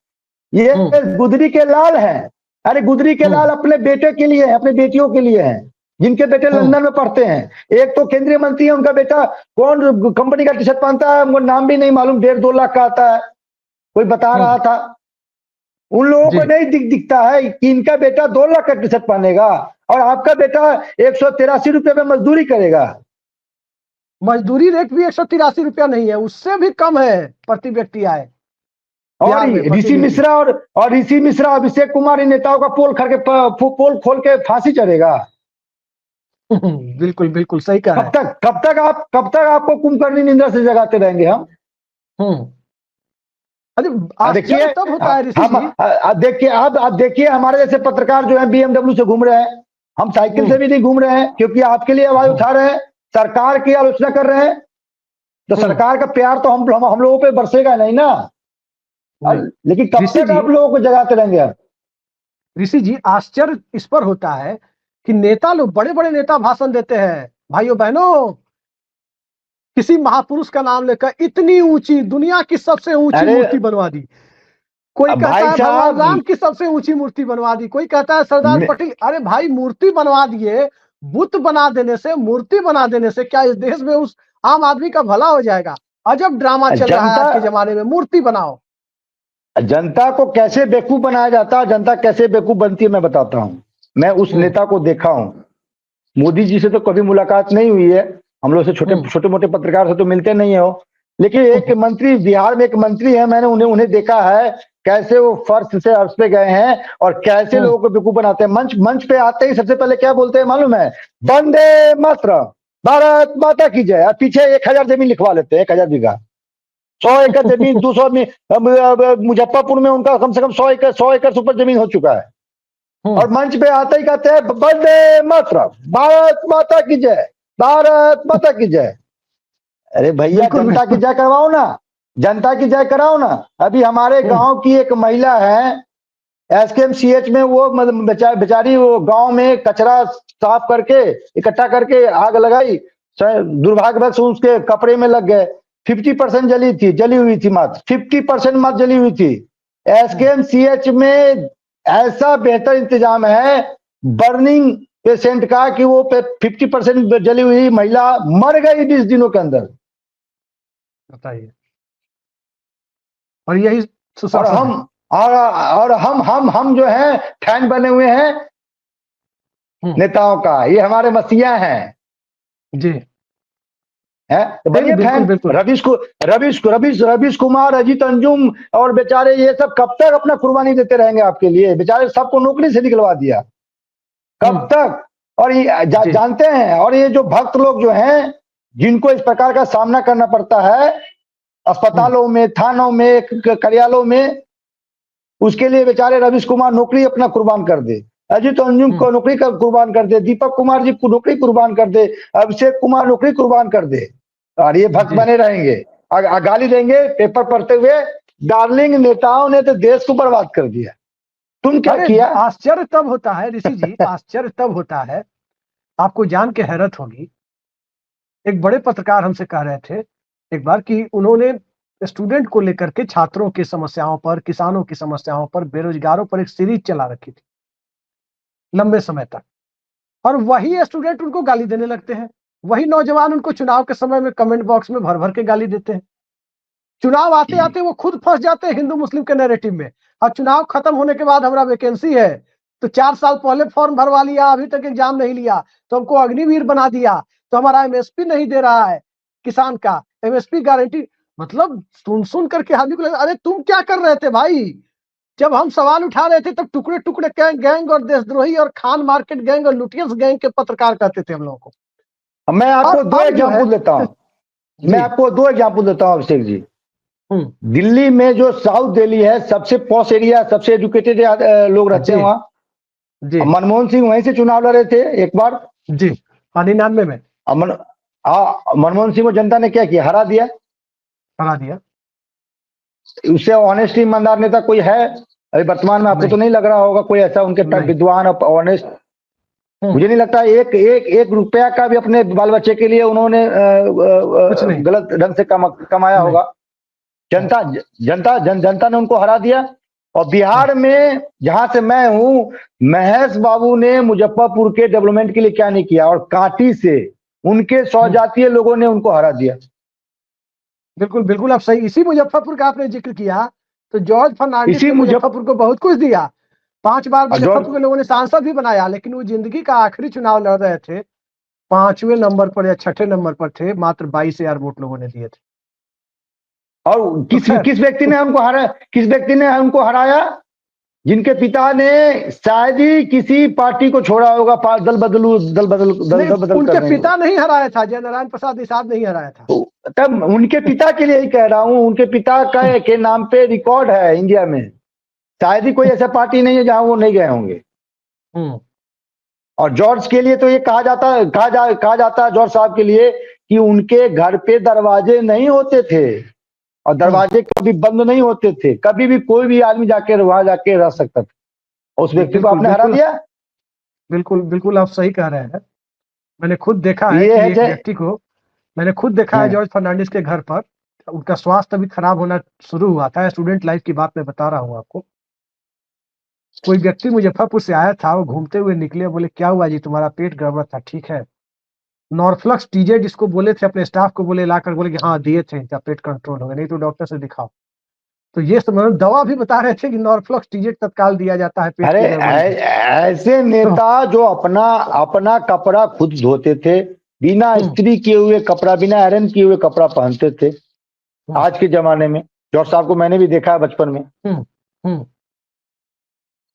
ये गुदरी के लाल हैं। अरे गुदरी के लाल अपने बेटे के लिए है, अपने बेटियों के लिए है, जिनके बेटे लंदन में पढ़ते हैं। एक तो केंद्रीय मंत्री है, उनका बेटा कौन कंपनी का टी शर्ट पहनता है, उनको नाम भी नहीं मालूम, 1.5-2 लाख का आता है, कोई बता रहा था। उन लोगों को नहीं दिखता है कि इनका बेटा 2 लाख का टी शर्ट पहनेगा और आपका बेटा 183 रुपये में मजदूरी करेगा। मजदूरी रेट भी 183 रुपया नहीं है, उससे भी कम है प्रति व्यक्ति आय। और ऋषि मिश्रा और ऋषि मिश्रा, अभिषेक कुमार, इन नेताओं का पोल खोल के फांसी चढ़ेगा। बिल्कुल बिल्कुल सही कह रहे हैं। कब तक आपको कुंभकर्णी निंद्रा से जगाते रहेंगे हम? देखिए तब होता है ऋषि जी। आप देखिए हमारे जैसे पत्रकार जो है बीएमडब्ल्यू से घूम रहे हैं, हम साइकिल से भी नहीं घूम रहे हैं क्योंकि आपके लिए आवाज उठा रहे हैं, सरकार की आलोचना कर रहे हैं। तो सरकार का प्यार तो हम लोगों पे बरसेगा नहीं ना। लेकिन कब तक आप लोगों को जगाते रहेंगे? ऋषि जी, आश्चर्य इस पर होता है कि नेता लोग, बड़े बड़े नेता भाषण देते हैं, भाइयों बहनों, किसी महापुरुष का नाम लेकर इतनी ऊंची, दुनिया की सबसे ऊंची मूर्ति बनवा दी। कोई कहता है भगवान राम की सबसे ऊंची मूर्ति बनवा दी, कोई कहता है सरदार पटेल। अरे भाई, मूर्ति बनवा दिए, बुत बना देने से, मूर्ति बना देने से क्या इस देश में उस आम आदमी का भला हो जाएगा? अजब ड्रामा चल रहा है आज के जमाने में। मूर्ति बनाओ। जनता को कैसे बेवकूफ बनाया जाता है, जनता कैसे बेवकूफ बनती है, मैं बताता हूं। मैं उस नेता को देखा हूं, मोदी जी से तो कभी मुलाकात नहीं हुई है, हम लोग से छोटे मोटे पत्रकार से तो मिलते नहीं हो, लेकिन एक मंत्री, बिहार में एक मंत्री है, मैंने उन्हें देखा है कैसे वो फर्श से अर्श पे गए हैं और कैसे लोगों को बेवकूफ बनाते हैं। मंच पे आते ही सबसे पहले क्या बोलते हैं मालूम है? वंदे मातरम, भारत माता की जय। और पीछे 1000 जमीन लिखवा लेते हैं, 1000 बीघा, 100 एकड़ जमीन, 200 में मुजफ्फरपुर में उनका कम से कम 100 एकड़ से ऊपर जमीन हो चुका है। और मंच पे आते ही कहते हैं वंदे मातरम, भारत माता की जय, भारत माता की जय। अरे भैया जनता की जय करवाओ ना, जनता की जय कराओ ना। अभी हमारे गांव की एक महिला है एसकेएमसीएच में, वो बेचारी वो गांव में कचरा साफ करके इकट्ठा करके आग लगाई, दुर्भाग्यवश उसके कपड़े में लग गए। 50% जली हुई थी, मात्र 50% मत जली हुई थी। एसकेएमसीएच में ऐसा बेहतर इंतजाम है बर्निंग पेशेंट का कि वो 50% जली हुई महिला मर गई 20 दिनों के अंदर। बताइए। और यही और हम जो हैं फैन बने हुए हैं नेताओं का, ये हमारे मसीहा हैं जी, है। तो बनिए फैन। रवीश कुमार, अजीत अंजुम और बेचारे ये सब कब तक अपना कुर्बानी देते रहेंगे आपके लिए? बेचारे सबको नौकरी से निकलवा दिया, कब तक? और ये जानते हैं, और ये जो भक्त लोग जो हैं जिनको इस प्रकार का सामना करना पड़ता है अस्पतालों में, थानों में, कार्यालयों में, उसके लिए बेचारे रवीश कुमार नौकरी अपना कुर्बान कर दे, अजीत अंजुम को नौकरी कुर्बान कर दे, दीपक कुमार जी को नौकरी कुर्बान कर दे, अभिषेक कुमार नौकरी कुर्बान कर दे, और ये भक्त बने रहेंगे, गाली देंगे पेपर पढ़ते हुए, डार्लिंग नेताओं ने तो देश को बर्बाद कर दिया। तुम क्या किया? आश्चर्य तब होता है ऋषि जी, आश्चर्य तब होता है, आपको जान के हैरत होगी। एक बड़े पत्रकार हमसे कह रहे थे एक बार कि उन्होंने स्टूडेंट को लेकर के, छात्रों की समस्याओं पर, किसानों की समस्याओं पर, बेरोजगारों पर एक सीरीज चला रखी थी लंबे समय तक, और वही स्टूडेंट उनको गाली देने लगते हैं, वही नौजवान उनको चुनाव के समय में कमेंट बॉक्स में भर भर के गाली देते हैं। चुनाव आते आते वो खुद फंस जाते हैं हिंदू मुस्लिम के नैरेटिव में, और चुनाव खत्म होने के बाद हमारा वैकेंसी है तो 4 साल पहले फॉर्म भरवा लिया, अभी तक एग्जाम नहीं लिया तो हमको अग्निवीर बना दिया, तो हमारा एमएसपी नहीं दे रहा है किसान का, एमएसपी गारंटी। मतलब सुन सुन करके आदमी को लगा अरे तुम क्या कर रहे थे भाई? जब हम सवाल उठा रहे थे तब टुकड़े टुकड़े गैंग और देशद्रोही और खान मार्केट गैंग और लुटियंस गैंग के पत्रकार कहते थे हम लोगों को। मैं आपको दो एग्जाम्पल देता हूँ, मैं आपको 2 एग्जाम्पल देता हूँ अभिषेक जी। दिल्ली में जो साउथ दिल्ली है, सबसे पॉश एरिया, सबसे एजुकेटेड लोग रहते हैं वहां। मनमोहन सिंह वहीं से चुनाव लड़े थे एक बार जी 99 में। मनमोहन सिंह को जनता ने क्या किया? हरा दिया। उससे ऑनेस्ट ईमानदार नेता कोई है अभी वर्तमान में? आपको तो नहीं लग रहा होगा कोई ऐसा उनके विद्वान और ऑनेस्ट। मुझे नहीं लगता एक रुपया का भी अपने बाल बच्चे के लिए उन्होंने गलत ढंग से कमाया होगा। जनता ने उनको हरा दिया। और बिहार में जहां से मैं हूं, महेश बाबू ने मुजफ्फरपुर के डेवलपमेंट के लिए क्या नहीं किया, और कांटी से उनके 100 जातीय लोगों ने उनको हरा दिया। बिल्कुल बिल्कुल, आप सही। इसी मुजफ्फरपुर का आपने जिक्र किया तो जॉर्ज फर्नांडिस ने मुजफ्फरपुर को बहुत कुछ दिया। 5 बार मुजफ्फरपुर के लोगों ने सांसद भी बनाया, लेकिन वो जिंदगी का आखिरी चुनाव लड़ रहे थे, 5वें नंबर पर या 6ठे नंबर पर थे, मात्र 22,000 वोट लोगों ने दिए थे। और किस व्यक्ति ने हमको हराया? किस व्यक्ति ने हमको हराया? जिनके पिता ने शायद ही किसी पार्टी को छोड़ा होगा, दल बदल उनके पिता नहीं हराया था, जयनारायण प्रसाद निषाद नहीं हराया था। तब उनके पिता के लिए ही कह रहा हूं, उनके पिता के नाम पे रिकॉर्ड है इंडिया में। शायद ही कोई ऐसा पार्टी नहीं है जहां वो नहीं गए होंगे। और जॉर्ज के लिए तो ये कहा जाता है जॉर्ज साहब के लिए कि उनके घर पे दरवाजे नहीं होते थे, और दरवाजे कभी बंद नहीं होते थे, कभी भी कोई भी आदमी जाके वहां जाके रह सकता था। उस व्यक्ति को आपने हरा दिया। बिल्कुल बिल्कुल, आप सही कह रहे हैं। मैंने खुद देखा है कि एक व्यक्ति को, मैंने खुद देखा है जॉर्ज फर्नांडिस के घर पर, उनका स्वास्थ्य अभी खराब होना शुरू हुआ था। स्टूडेंट लाइफ की बात मैं बता रहा हूँ आपको। कोई व्यक्ति मुजफ्फरपुर से आया था, वो घूमते हुए निकले, बोले क्या हुआ जी, तुम्हारा पेट गड़बड़ था, ठीक है? नॉर्फ्लक्स टीजे जिसको बोले थे, अपने स्टाफ को बोले लाकर, बोले कि हाँ दिए थे, इनका पेट कंट्रोल हो गया, नहीं तो डॉक्टर से दिखाओ। तो ये मतलब दवा भी बता रहे थे कि नॉर्फ्लक्स टीजे तत्काल दिया जाता है पेट। अरे ऐसे नेता जो अपना कपड़ा खुद धोते थे, बिना इस्त्री किए हुए कपड़ा, बिना आयरन किए हुए कपड़ा पहनते थे आज के जमाने में। जॉर्ज साहब को मैंने भी देखा है बचपन में।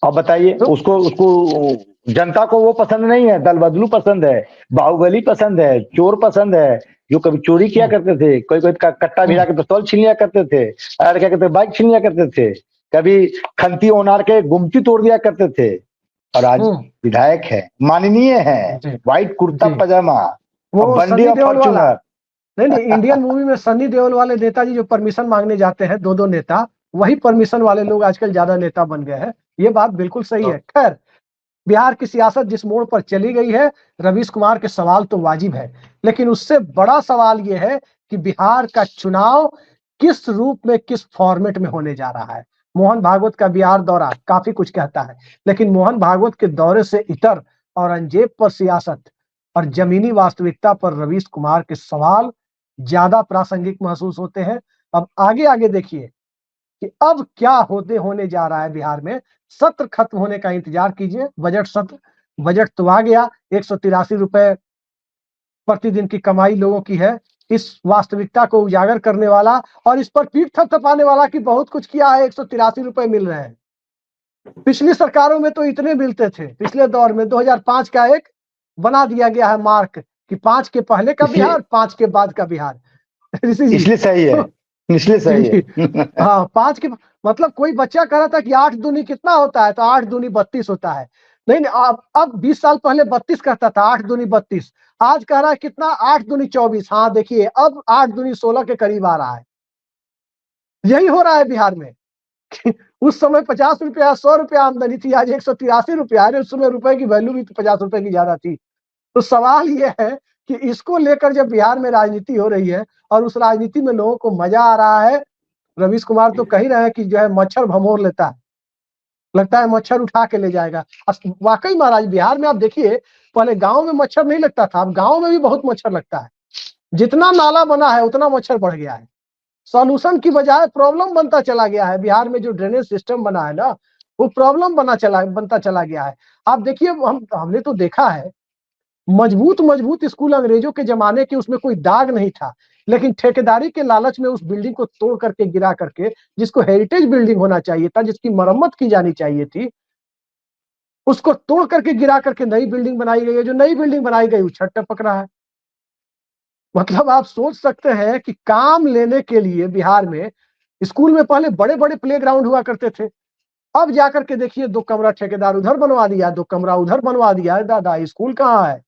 अब बताइए, उसको जनता को वो पसंद नहीं है, दल बदलू पसंद है, बाहुबली पसंद है, चोर पसंद है, जो कभी चोरी किया करते थे, कोई कट्टा भिड़ा के पिस्तौल छीन लिया करते थे, क्या कहते बाइक छीन लिया करते थे, कभी खंती ओनार के गुमटी तोड़ दिया करते थे। और आज विधायक है, माननीय है, व्हाइट कुर्ता पजामा वो और बंडी सनी और देओल वाला। फॉर्च्यूनर। नहीं इंडियन मूवी में सनी देओल वाले नेताजी जो परमिशन मांगने जाते हैं, दो नेता, वही परमिशन वाले लोग आजकल ज्यादा नेता बन गए हैं। ये बात बिल्कुल सही है। खैर, बिहार की सियासत जिस मोड़ पर चली गई है, रवीश कुमार के सवाल तो वाजिब है, लेकिन उससे बड़ा सवाल यह है कि बिहार का चुनाव किस रूप में, किस फॉर्मेट में होने जा रहा है। मोहन भागवत का बिहार दौरा काफी कुछ कहता है, लेकिन मोहन भागवत के दौरे से इतर औरंगजेब पर सियासत और जमीनी वास्तविकता पर रवीश कुमार के सवाल ज्यादा प्रासंगिक महसूस होते हैं। अब आगे आगे देखिए कि अब क्या होने जा रहा है बिहार में। सत्र खत्म होने का इंतजार कीजिए, बजट सत्र, बजट तो आ गया। 183 रुपए प्रतिदिन की कमाई लोगों की है। इस वास्तविकता को उजागर करने वाला और इस पर पीठ थपथपाने वाला कि बहुत कुछ किया है, 183 रुपए मिल रहे हैं। पिछली सरकारों में तो इतने मिलते थे। पिछले दौर में 2005 का एक बना दिया गया है मार्क कि 5 के पहले का बिहार, 5 के बाद का बिहार। इसलिए सही है, इसलिए सही है। हाँ, 5 के मतलब कोई बच्चा कह रहा था कि 8 दूनी कितना होता है, तो 8 दूनी 32 होता है। नहीं, अब 20 साल पहले 32 कहता था, 8 दूनी 32। आज कह रहा है कितना, 8 दूनी 24। हाँ देखिए, अब 8 दूनी 16 के करीब आ रहा है। यही हो रहा है बिहार में। उस समय 50 रुपया 100 रुपया आमदनी थी, आज 183 रुपया है। उस समय रुपए की वैल्यू भी 50 रुपए की ज्यादा थी। तो सवाल यह है कि इसको लेकर जब बिहार में राजनीति हो रही है और उस राजनीति में लोगों को मजा आ रहा है, रवीश कुमार तो कह ही रहे हैं कि जो है मच्छर भमोर लेता है, लगता है मच्छर उठा के ले जाएगा। वाकई महाराज, बिहार में आप देखिए, पहले गांव में मच्छर नहीं लगता था, अब गांव में भी बहुत मच्छर लगता है। जितना नाला बना है उतना मच्छर बढ़ गया है। सॉल्यूशन की बजाय प्रॉब्लम बनता चला गया है। बिहार में जो ड्रेनेज सिस्टम बना है ना, वो प्रॉब्लम बनता चला गया है। आप देखिए, हमने तो देखा है, मजबूत स्कूल अंग्रेजों के जमाने के, उसमें कोई दाग नहीं था, लेकिन ठेकेदारी के लालच में उस बिल्डिंग को तोड़ करके, गिरा करके, जिसको हेरिटेज बिल्डिंग होना चाहिए था, जिसकी मरम्मत की जानी चाहिए थी, उसको तोड़ करके, गिरा करके नई बिल्डिंग बनाई गई है। जो नई बिल्डिंग बनाई गई वो छत टपक रहा है। मतलब आप सोच सकते हैं कि काम लेने के लिए बिहार में स्कूल में पहले बड़े बड़े प्ले ग्राउंड हुआ करते थे, अब जाकर के देखिए 2 कमरा ठेकेदार उधर बनवा दिया, 2 कमरा उधर बनवा दिया है। दादा, स्कूल कहाँ है?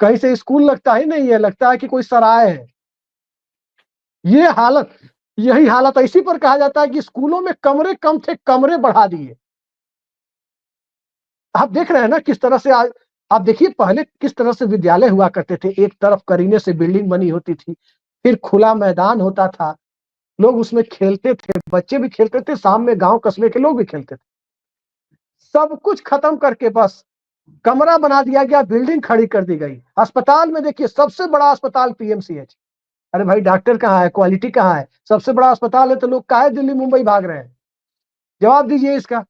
कहीं से स्कूल लगता ही नहीं है, लगता है कि कोई सराय है। ये हालत, यही हालत, इसी पर कहा जाता है कि स्कूलों में कमरे कम थे, कमरे बढ़ा दिए। आप देख रहे हैं ना किस तरह से आज, आप देखिए पहले किस तरह से विद्यालय हुआ करते थे। एक तरफ करीने से बिल्डिंग बनी होती थी, फिर खुला मैदान होता था, लोग उसमें खेलते थे, बच्चे भी खेलते थे, शाम में गांव कस्बे के लोग भी खेलते थे। सब कुछ खत्म करके बस कमरा बना दिया गया, बिल्डिंग खड़ी कर दी गई। अस्पताल में देखिए, सबसे बड़ा अस्पताल पीएमसीएच। अरे भाई, डॉक्टर कहाँ है, क्वालिटी कहाँ है? सबसे बड़ा अस्पताल है तो लोग काहे दिल्ली मुंबई भाग रहे हैं? जवाब दीजिए इसका।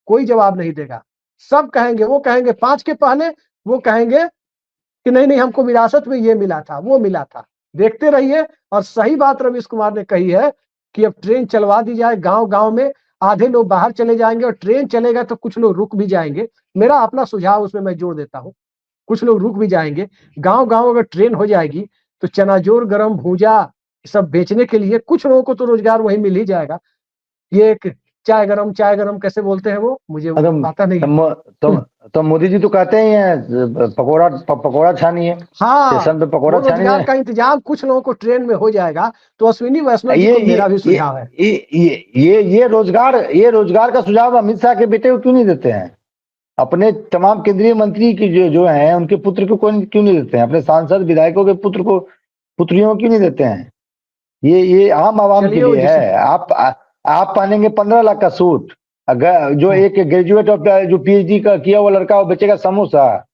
कोई जवाब नहीं देगा। सब कहेंगे, वो कहेंगे 5 के पहले, वो कहेंगे कि नहीं नहीं, हमको विरासत में ये मिला था, वो मिला था। देखते रहिए। और सही बात रवीश कुमार ने कही है कि अब ट्रेन चलवा दी जाए गांव गांव में, आधे लोग बाहर चले जाएंगे और ट्रेन चलेगा तो कुछ लोग रुक भी जाएंगे। मेरा अपना सुझाव उसमें मैं जोड़ देता हूँ, कुछ लोग रुक भी जाएंगे। गांव गांव अगर ट्रेन हो जाएगी तो चनाजोर, गरम भूजा सब बेचने के लिए कुछ लोगों को तो रोजगार वहीं मिल ही जाएगा। ये एक चाय गरम कैसे बोलते हैं वो, मुझे आता नहीं है। तो मोदी जी तो कहते ही हैं पकौड़ा छानिए, हाँ, स्टेशन पे पकौड़ा वो रोजगार का इंतजाम कुछ लोगों को ट्रेन में हो जाएगा। तो अश्विनी वैष्णव जी को मेरा भी सुझाव है, ये रोजगार का सुझाव अमित शाह के बेटे को क्यों नहीं देते हैं? अपने तमाम केंद्रीय मंत्री की जो हैं उनके पुत्र को क्यों नहीं देते हैं? अपने सांसद विधायकों के पुत्र को, पुत्रियों को क्यों नहीं देते हैं? ये आम आवाम के लिए है। आप पानेंगे 15 लाख का सूट, अगर जो एक ग्रेजुएट ऑफ जो पीएचडी का किया हुआ लड़का वो बेचेगा समोसा।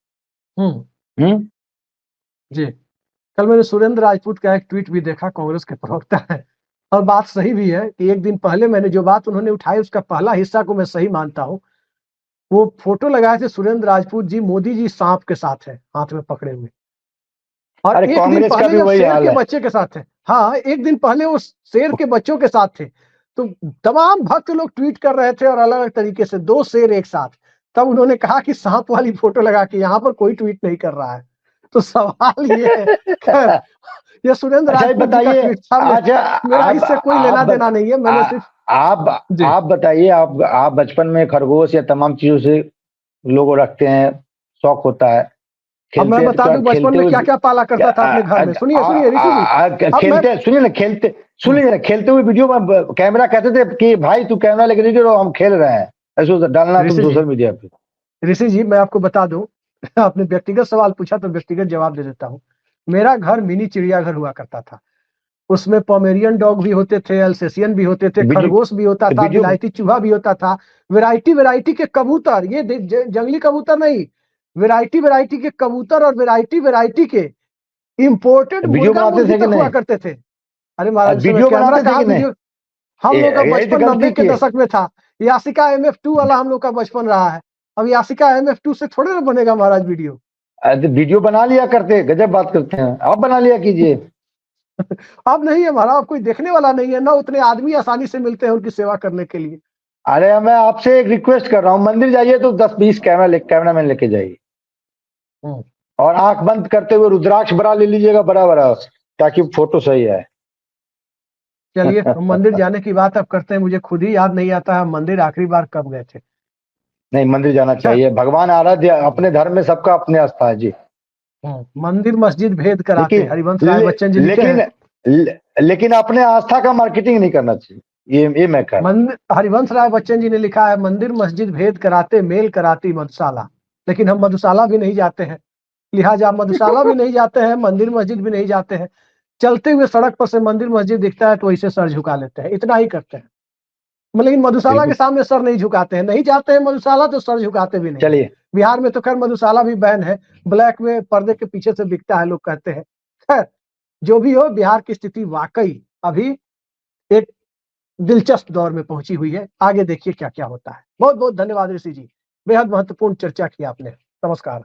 जी, कल मैंने सुरेंद्र राजपूत का एक ट्वीट भी देखा, कांग्रेस के प्रवक्ता है, और बात सही भी है कि एक दिन पहले मैंने जो बात उन्होंने उठाई उसका पहला हिस्सा को मैं सही मानता हूं। वो फोटो लगाए थे सुरेंद्र राजपूत जी, मोदी जी सांप के साथ है, हाथ में पकड़े हुए, और एक दिन पहले जब शेर के बच्चे के साथ थे। हाँ, एक दिन पहले वो शेर के बच्चों के साथ थे, तो तमाम भक्त लोग ट्वीट कर रहे थे और अलग अलग तरीके से, 2 शेर एक साथ। तब उन्होंने कहा कि सांप वाली फोटो लगा के, यहाँ पर कोई ट्वीट नहीं कर रहा है। तो सवाल ये है, ये सुरेंद्र राजपूत जी का ट्वीट था, मेरा इससे कोई लेना देना नहीं है। मैंने सिर्फ आप बताइए, आप बचपन में खरगोश या तमाम चीजों से लोग रखते हैं, शौक होता है। अब मैं बता दूं बचपन में क्या क्या पाला करता था अपने घर में। सुनिए सुनिए ऋषि जी, खेलते सुनिए ना, सुनिए ना, खेलते हुए वीडियो में कैमरा कहते थे कि भाई तू कैमरा लेके नहीं रहो, हम खेल रहे हैं, ऐसे डालना तुम सोशल मीडिया पे। ऋषि जी मैं आपको बता दूं, आपने व्यक्तिगत सवाल पूछा तो व्यक्तिगत जवाब दे देता हूँ। मेरा घर मिनी चिड़ियाघर हुआ करता था। उसमें पोमेरियन डॉग भी होते थे, अल्सेशियन भी होते थे, खरगोश भी होता था, विलायती चूहा भी होता था, वैरायटी वैरायटी के कबूतर, ये जंगली कबूतर नहीं, वैरायटी वैरायटी के कबूतर और वैरायटी वैरायटी के इंपोर्टेड मुर्गा मुर्गी तक हुआ करते थे। अरे महाराज वीडियो कैमरा कहाँ वीडियो, हम लोग का बचपन 90 के दशक में था। यासिका MF2 वाला हम लोग का बचपन रहा है। अब यासिका MF2 से थोड़े ना बनेगा महाराज वीडियो। वीडियो बना लिया करते, गजब बात करते हैं, आप बना लिया कीजिए। अब नहीं है महाराज, अब कोई देखने वाला नहीं है ना, उतने आदमी आसानी से मिलते हैं उनकी सेवा करने के लिए। अरे मैं आपसे एक रिक्वेस्ट कर रहा हूँ, मंदिर जाइए तो 10-20 कैमरामैन लेके जाइए, और आंख बंद करते हुए रुद्राक्ष बड़ा ले लीजिएगा, बड़ा बड़ा, ताकि फोटो सही आए। चलिए मंदिर जाने की बात अब करते हैं, मुझे खुद ही याद नहीं आता है मंदिर आखिरी बार कब गए थे। नहीं, मंदिर जाना चाहिए, भगवान आराध्य, अपने धर्म में सबका अपने आस्था है जी। मंदिर मस्जिद भेद कराते हरिवंश राय बच्चन जी लिखे हैं। लेकिन अपने आस्था का मार्केटिंग नहीं करना चाहिए, ये मैं कह रहा हूं। हरिवंश राय बच्चन जी ने लिखा है, मंदिर मस्जिद भेद कराते मेल कराती मधुशाला, लेकिन हम मधुशाला भी नहीं जाते हैं, लिहाजा मधुशाला भी नहीं जाते हैं, मंदिर मस्जिद भी नहीं जाते हैं। चलते हुए सड़क पर से मंदिर मस्जिद दिखता है तो वैसे सर झुका लेते हैं, इतना ही करते हैं। लेकिन मधुशाला के सामने सर नहीं झुकाते हैं, नहीं जाते हैं मधुशाला तो सर झुकाते भी नहीं। चलिए, बिहार में तो खैर मधुशाला भी बैन है, ब्लैक में पर्दे के पीछे से बिकता है लोग कहते हैं। खैर जो भी हो, बिहार की स्थिति वाकई अभी एक दिलचस्प दौर में पहुंची हुई है। आगे देखिए क्या क्या होता है। बहुत बहुत धन्यवाद ऋषि जी, बेहद महत्वपूर्ण चर्चा की आपने। नमस्कार।